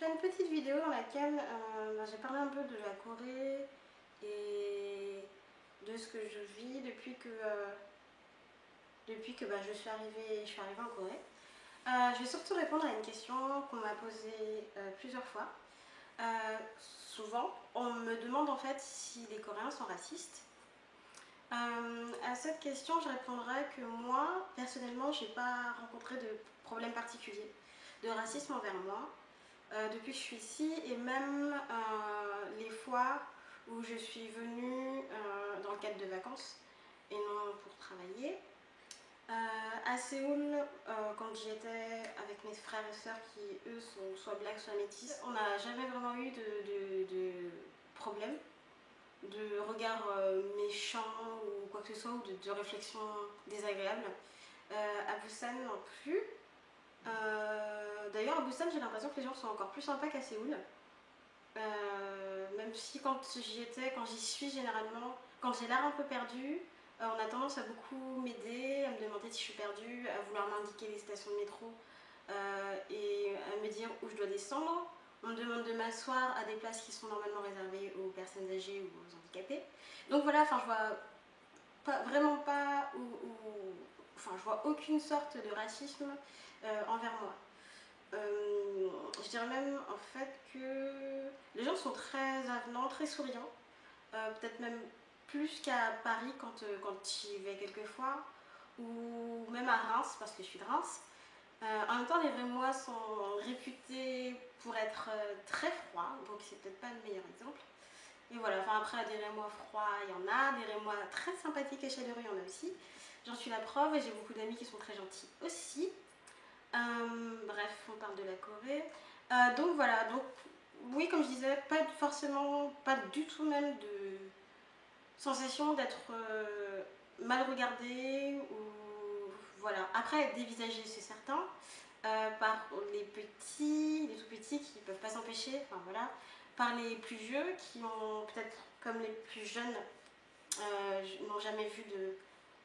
fais une petite vidéo dans laquelle j'ai parlé un peu de la Corée et de ce que je vis depuis que je suis arrivée en Corée. Je vais surtout répondre à une question qu'on m'a posée plusieurs fois. Souvent, on me demande en fait si les Coréens sont racistes. À cette question, je répondrai que moi, personnellement, j'ai pas rencontré de problème particulier de racisme envers moi depuis que je suis ici, et même les fois où je suis venue dans le cadre de vacances et non pour travailler. À Séoul, quand j'y étais avec mes frères et sœurs qui eux sont soit blacks soit métis, on n'a jamais vraiment eu de problème, de regard méchant ou quoi que ce soit, ou de réflexion désagréable. À Busan non plus. D'ailleurs à Busan j'ai l'impression que les gens sont encore plus sympas qu'à Séoul. Même si quand j'y suis généralement, quand j'ai l'air un peu perdue, on a tendance à beaucoup m'aider, à me demander si je suis perdue, à vouloir m'indiquer les stations de métro et à me dire où je dois descendre. On me demande de m'asseoir à des places qui sont normalement réservées aux personnes âgées ou aux handicapés. Donc voilà, enfin je vois vraiment pas enfin je vois aucune sorte de racisme envers moi. Je dirais même en fait que les gens sont très avenants, très souriants, peut-être même plus qu'à Paris quand j'y vais quelquefois, ou même à Reims parce que je suis de Reims. En même temps, les Rémois sont réputés pour être très froids, donc c'est peut-être pas le meilleur exemple. Et voilà, enfin après des Rémois froids, il y en a, des Rémois très sympathiques et chaleureux, il y en a aussi. J'en suis la preuve, et j'ai beaucoup d'amis qui sont très gentils aussi. Bref, on parle de la Corée. Donc voilà, donc oui, comme je disais, pas forcément, pas du tout même de sensation d'être mal regardé ou voilà. Après, être dévisagé, c'est certain, par les petits, les tout petits qui ne peuvent pas s'empêcher, enfin voilà, par les plus vieux qui ont peut-être, comme les plus jeunes, n'ont jamais vu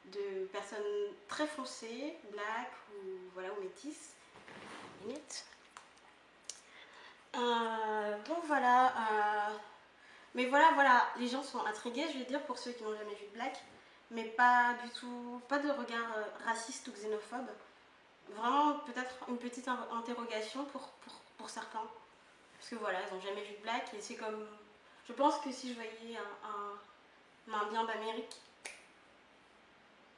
de personnes très foncées, black ou voilà, ou métisses. Limite. Donc voilà, mais voilà, les gens sont intrigués, je vais dire, pour ceux qui n'ont jamais vu de black, mais pas du tout, pas de regard raciste ou xénophobe. Vraiment, peut-être une petite interrogation pour certains. Parce que voilà, ils n'ont jamais vu de black, et c'est comme. Je pense que si je voyais un Indien d'Amérique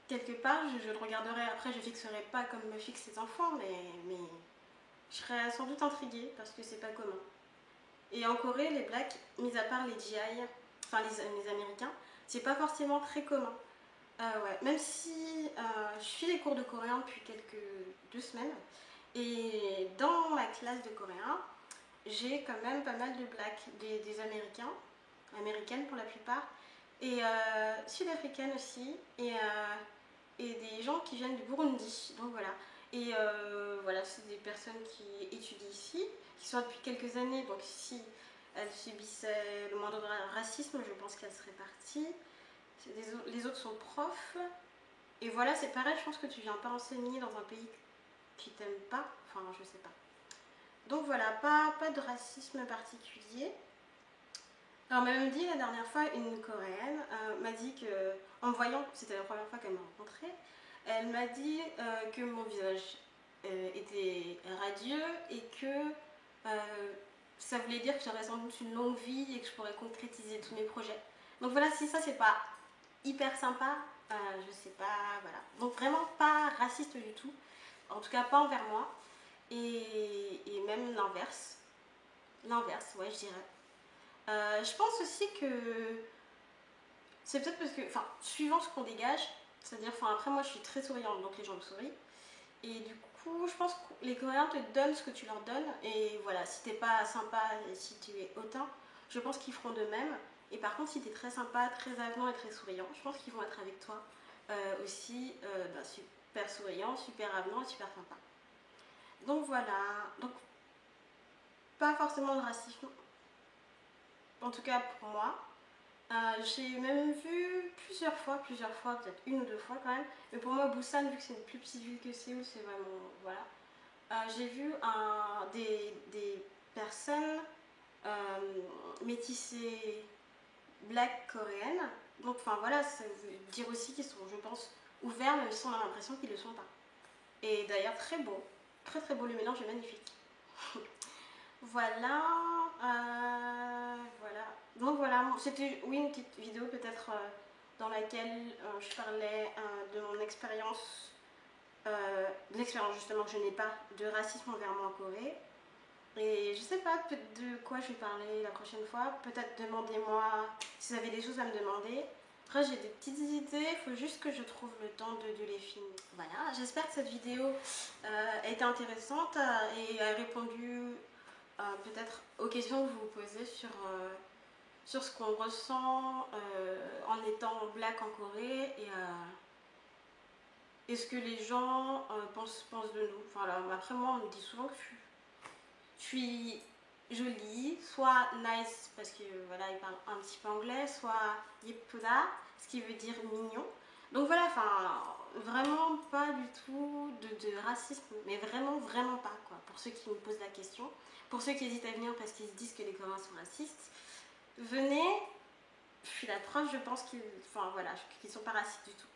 quelque part, je le regarderais. Après, je fixerais pas comme me fixent ces enfants, mais je serais sans doute intriguée parce que c'est pas commun. Et en Corée, les blacks, mis à part les GI, enfin les Américains, c'est pas forcément très commun. Ouais. Même si je suis des cours de coréen depuis quelques 2 semaines, et dans ma classe de coréen, j'ai quand même pas mal de blacks, des Américains, américaines pour la plupart, et sud-africaines aussi, et des gens qui viennent du Burundi. Donc voilà. Et voilà, c'est des personnes qui étudient ici, qui sont depuis quelques années, donc si elles subissaient le moindre racisme, je pense qu'elles seraient parties. Les autres sont profs. Et voilà, c'est pareil, je pense que tu viens pas enseigner dans un pays qui t'aime pas. Enfin, je sais pas. Donc voilà, pas de racisme particulier. Alors, on m'a même dit la dernière fois, une Coréenne m'a dit que, en me voyant, c'était la première fois qu'elle m'a rencontrée, elle m'a dit que mon visage était radieux et que ça voulait dire que j'aurais sans doute une longue vie et que je pourrais concrétiser tous mes projets. Donc voilà, si ça c'est pas hyper sympa, je sais pas, voilà. Donc vraiment pas raciste du tout, en tout cas pas envers moi, et même l'inverse. L'inverse, ouais, je dirais. Je pense aussi que c'est peut-être parce que, enfin, suivant ce qu'on dégage, c'est-à-dire, enfin, après moi je suis très souriante, donc les gens me sourient. Et du coup, je pense que les Coréens te donnent ce que tu leur donnes. Et voilà, si t'es pas sympa et si tu es hautain, je pense qu'ils feront de même. Et par contre, si t'es très sympa, très avenant et très souriant, je pense qu'ils vont être avec toi aussi, super souriant, super avenant et super sympa. Donc voilà, donc pas forcément de racisme, en tout cas pour moi. J'ai même vu plusieurs fois, peut-être une ou deux fois quand même. Mais pour moi, Busan, vu que c'est une plus petite ville que Séoul, c'est vraiment. Voilà. J'ai vu des personnes métissées black coréennes. Donc enfin voilà, ça veut dire aussi qu'ils sont, je pense, ouverts, même si on a l'impression qu'ils ne le sont pas. Et d'ailleurs très beau, très très beau, le mélange est magnifique. Voilà, voilà. Donc voilà, c'était oui une petite vidéo peut-être dans laquelle je parlais de mon expérience, de l'expérience justement que je n'ai pas de racisme envers moi en Corée. Et je sais pas de quoi je vais parler la prochaine fois. Peut-être demandez-moi si vous avez des choses à me demander. Après j'ai des petites idées, il faut juste que je trouve le temps de les filmer. Voilà, j'espère que cette vidéo a été intéressante et a répondu peut-être aux questions que vous vous posez sur ce qu'on ressent en étant black en Corée et ce que les gens pensent de nous. Voilà, après moi on me dit souvent que je suis jolie, soit nice parce que voilà il parle un petit peu anglais, soit yepuda, ce qui veut dire mignon. Donc voilà, enfin vraiment pas du tout de racisme, mais vraiment pas quoi. Pour ceux qui me posent la question, pour ceux qui hésitent à venir parce qu'ils se disent que les Coréens sont racistes, venez, je suis la preuve, je pense qu'ils, enfin voilà, qu'ils sont pas racistes du tout.